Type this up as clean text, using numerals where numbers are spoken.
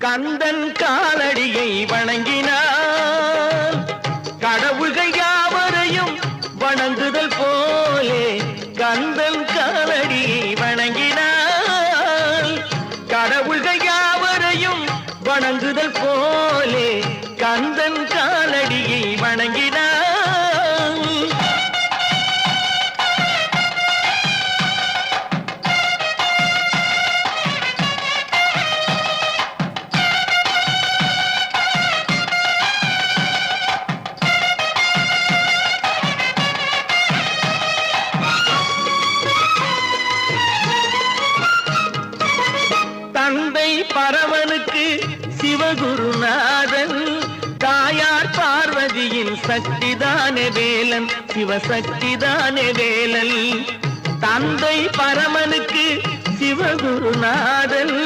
கந்தன் காலடியை வணங்கினான் கடவுள்கள் யாவரையும் வணங்குதல் போலே கந்தன் காலடியை வணங்கினான் கடவுள்கள் யாவரையும் வணங்குதல் போலே கந்தன் காலடியை வணங்கினான் தந்தை பரமனுக்கு சிவகுருநாதன் தாயார் பார்வதியின் சக்திதானே வேலன் சிவசக்திதானே வேலன் தந்தை பரமனுக்கு சிவகுருநாதன்